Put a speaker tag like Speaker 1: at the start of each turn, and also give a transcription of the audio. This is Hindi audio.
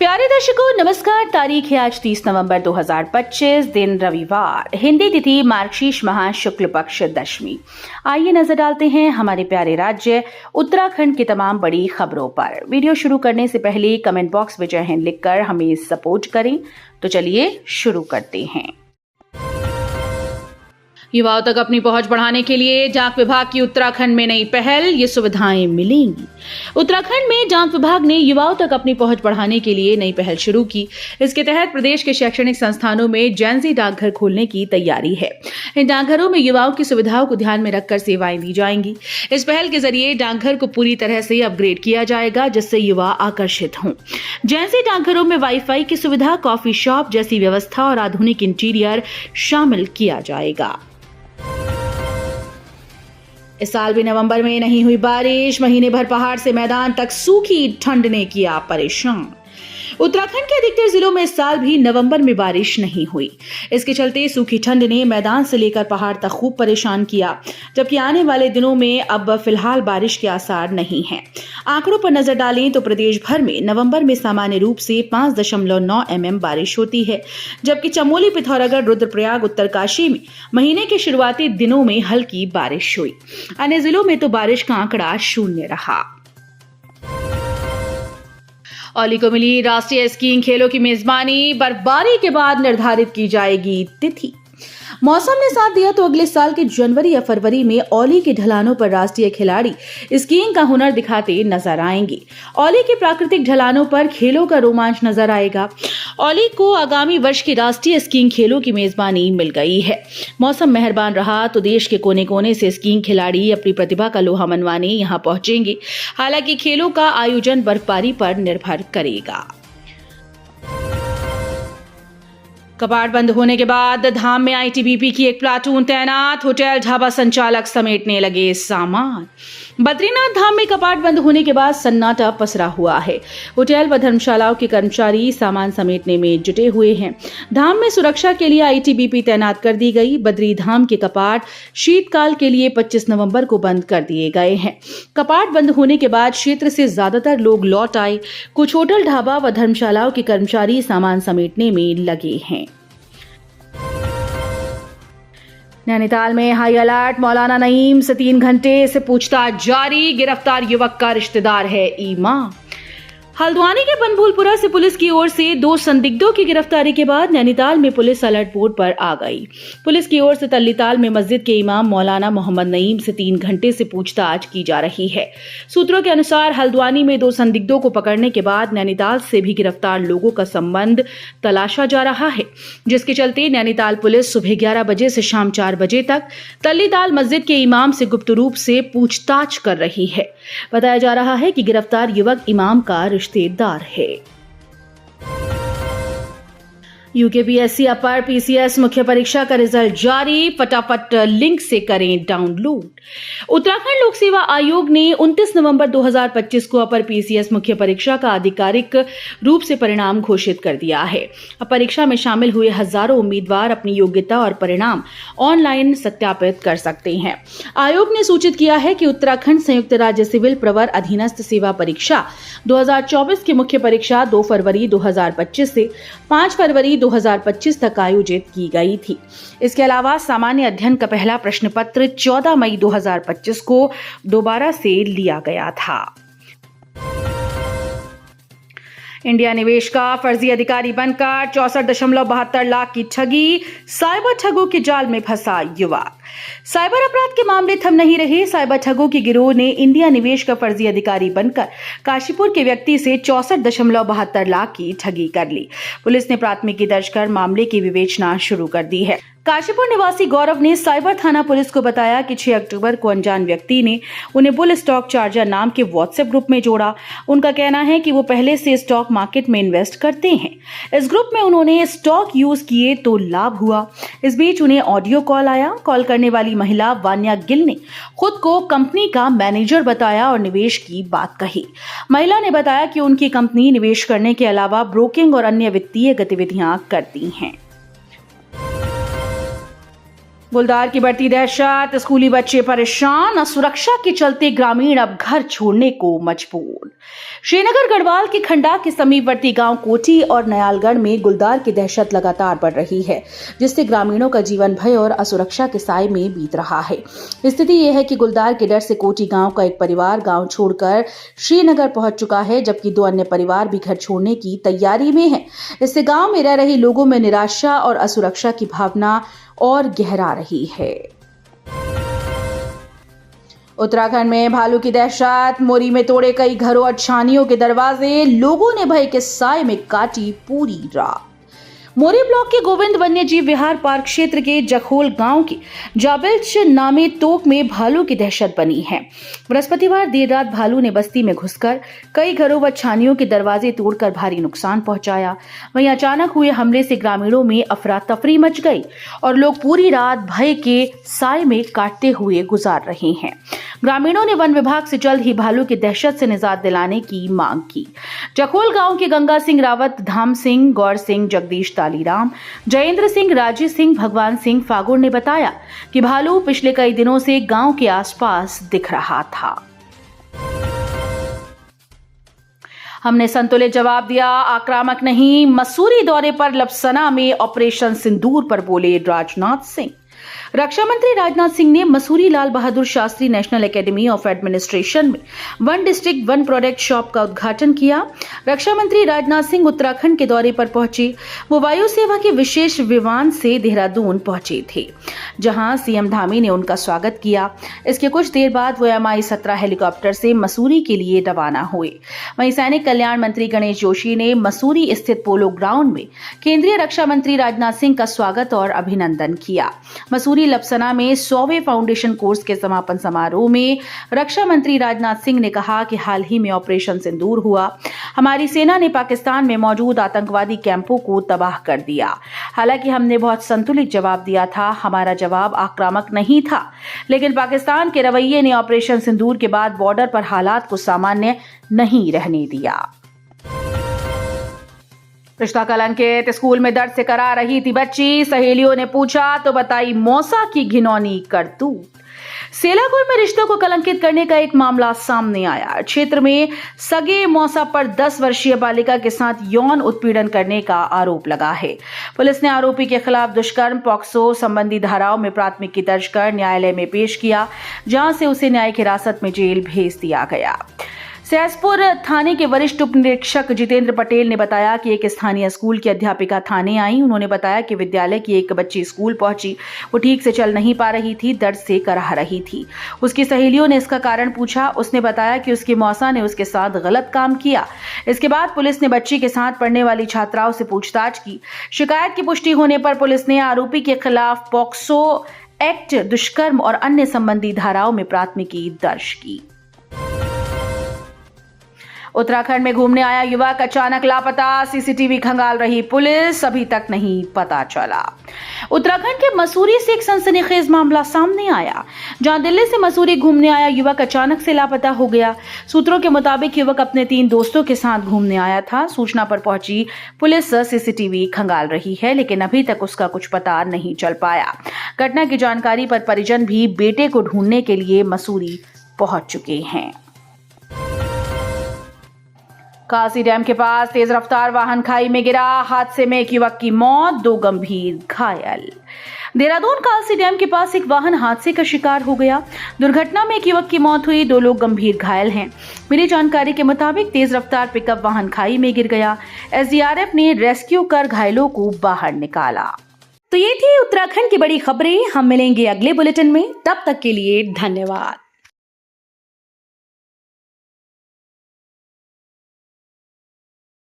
Speaker 1: प्यारे दर्शकों नमस्कार। तारीख है आज 30 नवंबर 2025, दिन रविवार, हिंदी तिथि मार्गशीर्ष माह शुक्ल पक्ष दशमी। आइए नजर डालते हैं हमारे प्यारे राज्य उत्तराखंड की तमाम बड़ी खबरों पर। वीडियो शुरू करने से पहले कमेंट बॉक्स में जय हिंद लिखकर हमें सपोर्ट करें। तो चलिए शुरू करते हैं। युवाओं तक अपनी पहुंच बढ़ाने के लिए डाक विभाग की उत्तराखंड में नई पहल, ये सुविधाएं मिलेंगी। उत्तराखंड में डाक विभाग ने युवाओं तक अपनी पहुंच बढ़ाने के लिए नई पहल शुरू की। इसके तहत प्रदेश के शैक्षणिक संस्थानों में जेनजी डाकघर खोलने की तैयारी है। इन डाकघरों में युवाओं की सुविधाओं को ध्यान में रखकर सेवाएं दी जाएंगी। इस पहल के जरिए डाकघर को पूरी तरह से अपग्रेड किया जाएगा, जिससे युवा आकर्षित हों। जेनजी डाकघरों में वाईफाई की सुविधा, कॉफी शॉप जैसी व्यवस्था और आधुनिक इंटीरियर शामिल किया जाएगा। इस साल भी नवंबर में नहीं हुई बारिश, महीने भर पहाड़ से मैदान तक सूखी ठंड ने किया परेशान। उत्तराखंड के अधिकतर जिलों में इस साल भी नवंबर में बारिश नहीं हुई। इसके चलते सूखी ठंड ने मैदान से लेकर पहाड़ तक खूब परेशान किया, जबकि आने वाले दिनों में अब फिलहाल बारिश के आसार नहीं हैं। आंकड़ों पर नजर डालें तो प्रदेश भर में नवंबर में सामान्य रूप से 5.9 mm बारिश होती है, जबकि चमोली, पिथौरागढ़, रुद्रप्रयाग, उत्तरकाशी में महीने के शुरुआती दिनों में हल्की बारिश हुई। अन्य जिलों में तो बारिश का आंकड़ा 0 रहा। औली को मिली राष्ट्रीय स्कीइंग खेलों की मेजबानी, बर्फबारी के बाद निर्धारित की जाएगी तिथि। मौसम ने साथ दिया तो अगले साल के जनवरी या फरवरी में औली के ढलानों पर राष्ट्रीय खिलाड़ी स्कीइंग का हुनर दिखाते नजर आएंगे। औली के प्राकृतिक ढलानों पर खेलों का रोमांच नजर आएगा। औली को आगामी वर्ष के राष्ट्रीय स्कीइंग खेलों की मेजबानी मिल गई है। मौसम मेहरबान रहा तो देश के कोने कोने से स्कीइंग खिलाड़ी अपनी प्रतिभा का लोहा मनवाने यहां पहुंचेंगे। हालांकि खेलों का आयोजन बर्फबारी पर निर्भर करेगा। कपाट बंद होने के बाद धाम में आईटीबीपी की एक प्लाटून तैनात, होटल ढाबा संचालक समेटने लगे सामान। बद्रीनाथ धाम में कपाट बंद होने के बाद सन्नाटा पसरा हुआ है। होटल व धर्मशालाओं के कर्मचारी सामान समेटने में जुटे हुए हैं। धाम में सुरक्षा के लिए आईटीबीपी तैनात कर दी गई। बद्री धाम के कपाट शीतकाल के लिए 25 नवंबर को बंद कर दिए गए हैं। कपाट बंद होने के बाद क्षेत्र से ज्यादातर लोग लौट आए। कुछ होटल, ढाबा व धर्मशालाओं के कर्मचारी सामान समेटने में लगे हैं। नैनीताल में हाई अलर्ट, मौलाना नईम से 3 घंटे से पूछताछ जारी। गिरफ्तार युवक का रिश्तेदार है इमाम। हल्द्वानी के बनभूलपुरा से पुलिस की ओर से 2 संदिग्धों की गिरफ्तारी के बाद नैनीताल में पुलिस अलर्ट मोड पर आ गई। पुलिस की ओर से तल्लीताल में मस्जिद के इमाम मौलाना मोहम्मद नईम से 3 घंटे से पूछताछ की जा रही है। सूत्रों के अनुसार हल्द्वानी में 2 संदिग्धों को पकड़ने के बाद नैनीताल से भी गिरफ्तार लोगों का संबंध तलाशा जा रहा है, जिसके चलते नैनीताल पुलिस सुबह 11 बजे से शाम 4 बजे तक तल्लीताल मस्जिद के इमाम से गुप्त रूप से पूछताछ कर रही है। बताया जा रहा है कि गिरफ्तार युवक इमाम का रिश्तेदार है। यूकेपीएससी अपर पीसीएस मुख्य परीक्षा का रिजल्ट जारी, फटाफट लिंक से करें डाउनलोड। उत्तराखंड लोक सेवा आयोग ने 29 नवंबर 2025 को अपर पीसीएस मुख्य परीक्षा का आधिकारिक रूप से परिणाम घोषित कर दिया है। अब परीक्षा में शामिल हुए हजारों उम्मीदवार अपनी योग्यता और परिणाम ऑनलाइन सत्यापित कर सकते हैं। आयोग ने सूचित किया है कि उत्तराखंड संयुक्त राज्य सिविल प्रवर अधीनस्थ सेवा परीक्षा 2024 की मुख्य परीक्षा 2 फरवरी 2025 से 5 फरवरी 2025 तक आयोजित की गई थी। इसके अलावा सामान्य अध्ययन का पहला प्रश्न पत्र 14 मई 2025 को दोबारा से लिया गया था। इंडिया निवेश का फर्जी अधिकारी बनकर 64.72 लाख की ठगी, साइबर ठगों के जाल में फंसा युवक। साइबर अपराध के मामले थम नहीं रहे। साइबर ठगों के गिरोह ने इंडिया निवेश का फर्जी अधिकारी बनकर काशीपुर के व्यक्ति से 64.72 लाख की ठगी कर ली। पुलिस ने प्राथमिकी दर्ज कर मामले की विवेचना शुरू कर दी है। काशीपुर निवासी गौरव ने साइबर थाना पुलिस को बताया कि 6 अक्टूबर को अनजान व्यक्ति ने उन्हें बुल स्टॉक चार्जर नाम के व्हाट्सएप ग्रुप में जोड़ा। उनका कहना है कि वो पहले से स्टॉक मार्केट में इन्वेस्ट करते हैं। इस ग्रुप में उन्होंने स्टॉक यूज किए तो लाभ हुआ। इस बीच उन्हें ऑडियो कॉल आया। कॉल करने वाली महिला वान्या गिल ने खुद को कंपनी का मैनेजर बताया और निवेश की बात कही। महिला ने बताया कि उनकी कंपनी निवेश करने के अलावा ब्रोकिंग और अन्य वित्तीय गतिविधियां करती हैं। गुलदार की बढ़ती दहशत, स्कूली बच्चे परेशान, असुरक्षा के चलते ग्रामीण अब घर छोड़ने को मजबूर। श्रीनगर गढ़वाल के खंडा के समीपवर्ती गांव कोटी और नयालगढ़ में गुलदार की दहशत लगातार बढ़ रही है, जिससे ग्रामीणों का जीवन भय और असुरक्षा के साए में बीत रहा है। स्थिति यह है कि गुलदार के डर से कोटी गांव का एक परिवार गांव छोड़कर श्रीनगर पहुंच चुका है, जबकि 2 अन्य परिवार भी घर छोड़ने की तैयारी में है। इससे गांव में रह रहे लोगों में निराशा और असुरक्षा की भावना और गहरा रही है। उत्तराखंड में भालू की दहशत, मोरी में तोड़े कई घरों और छानियों के दरवाजे, लोगों ने भय के साए में काटी पूरी रात। मोरी ब्लॉक के गोविंद वन्यजीव विहार पार्क क्षेत्र के जखोल गांव की जाबिल्च नामे तोक में भालू की दहशत बनी है। बृहस्पतिवार देर रात भालू ने बस्ती में घुसकर कई घरों व छानियों के दरवाजे तोड़कर भारी नुकसान पहुंचाया। वहीं अचानक हुए हमले से ग्रामीणों में अफरा तफरी मच गई और लोग पूरी रात भय के साए में काटते हुए गुजार रहे हैं। ग्रामीणों ने वन विभाग से जल्द ही भालू की दहशत से निजात दिलाने की मांग की। जखोल गांव के गंगा सिंह रावत, धाम सिंह, गौर सिंह, जगदीश तालीराम, जयेंद्र सिंह, राजेश सिंह, भगवान सिंह फागुर ने बताया कि भालू पिछले कई दिनों से गांव के आसपास दिख रहा था। हमने संतुलित जवाब दिया, आक्रामक नहीं। मसूरी दौरे पर लपसना में ऑपरेशन सिंदूर पर बोले राजनाथ सिंह। रक्षा मंत्री राजनाथ सिंह ने Mussoorie Lal Bahadur Shastri national academy of administration में 1 डिस्ट्रिक्ट 1 प्रोडक्ट शॉप का उद्घाटन किया। रक्षा मंत्री राजनाथ सिंह उत्तराखंड के दौरे पर पहुंचे। वो वायु सेवा के विशेष विमान से देहरादून पहुंचे थे, जहां सीएम धामी ने उनका स्वागत किया। इसके कुछ देर बाद वो Mi-17 हेलीकॉप्टर से मसूरी के लिए रवाना हुए। वहीं सैनिक कल्याण मंत्री गणेश जोशी ने मसूरी स्थित पोलो ग्राउंड में केंद्रीय रक्षा मंत्री राजनाथ सिंह का स्वागत और अभिनंदन किया। मसूरी लपसना में 100वें फाउंडेशन कोर्स के समापन समारोह में रक्षा मंत्री राजनाथ सिंह ने कहा कि हाल ही में ऑपरेशन सिंदूर हुआ। हमारी सेना ने पाकिस्तान में मौजूद आतंकवादी कैंपों को तबाह कर दिया। हालांकि हमने बहुत संतुलित जवाब दिया था। हमारा जवाब आक्रामक नहीं था, लेकिन पाकिस्तान के रवैये ने ऑपरेशन सिंदूर के बाद बॉर्डर पर हालात को सामान्य नहीं रहने दिया। रिश्ता कलंकित, स्कूल में दर्द से करा रही थी बच्ची, सहेलियों ने पूछा तो बताई मौसा की घिनौनी करतूत। सेलाकुर में रिश्तों को कलंकित करने का एक मामला सामने आया। क्षेत्र में सगे मौसा पर 10 वर्षीय बालिका के साथ यौन उत्पीड़न करने का आरोप लगा है। पुलिस ने आरोपी के खिलाफ दुष्कर्म, पॉक्सो संबंधी धाराओं में प्राथमिकी दर्ज कर न्यायालय में पेश किया, जहां से उसे न्यायिक हिरासत में जेल भेज दिया गया। सहसपुर थाने के वरिष्ठ उप निरीक्षक जितेंद्र पटेल ने बताया कि एक स्थानीय स्कूल की अध्यापिका थाने आई। उन्होंने बताया कि विद्यालय की एक बच्ची स्कूल पहुंची। वो ठीक से चल नहीं पा रही थी, दर्द से कराह रही थी। उसकी सहेलियों ने इसका कारण पूछा। उसने बताया कि उसकी मौसा ने उसके साथ गलत काम किया। इसके बाद पुलिस ने बच्ची के साथ पढ़ने वाली छात्राओं से पूछताछ की। शिकायत की पुष्टि होने पर पुलिस ने आरोपी के खिलाफ पॉक्सो एक्ट, दुष्कर्म और अन्य संबंधी धाराओं में प्राथमिकी दर्ज की। उत्तराखंड में घूमने आया युवक अचानक लापता, सीसीटीवी खंगाल रही पुलिस, अभी तक नहीं पता चला। उत्तराखंड के मसूरी से एक सनसनीखेज मामला सामने आया, जहां दिल्ली से मसूरी घूमने आया युवक अचानक से लापता हो गया। सूत्रों के मुताबिक युवक अपने 3 दोस्तों के साथ घूमने आया था। सूचना पर पहुंची पुलिस सीसीटीवी खंगाल रही है, लेकिन अभी तक उसका कुछ पता नहीं चल पाया। घटना की जानकारी पर परिजन भी बेटे को ढूंढने के लिए मसूरी पहुंच चुके हैं। कासी डैम के पास तेज रफ्तार वाहन खाई में गिरा, हादसे में एक युवक की मौत, 2 गंभीर घायल। देहरादून कासी डैम के पास एक वाहन हादसे का शिकार हो गया। दुर्घटना में एक युवक की मौत हुई, 2 लोग गंभीर घायल हैं। मिली जानकारी के मुताबिक तेज रफ्तार पिकअप वाहन खाई में गिर गया। एसडीआरएफ ने रेस्क्यू कर घायलों को बाहर निकाला। तो ये थी उत्तराखंड की बड़ी खबरें। हम मिलेंगे अगले बुलेटिन में, तब तक के लिए धन्यवाद।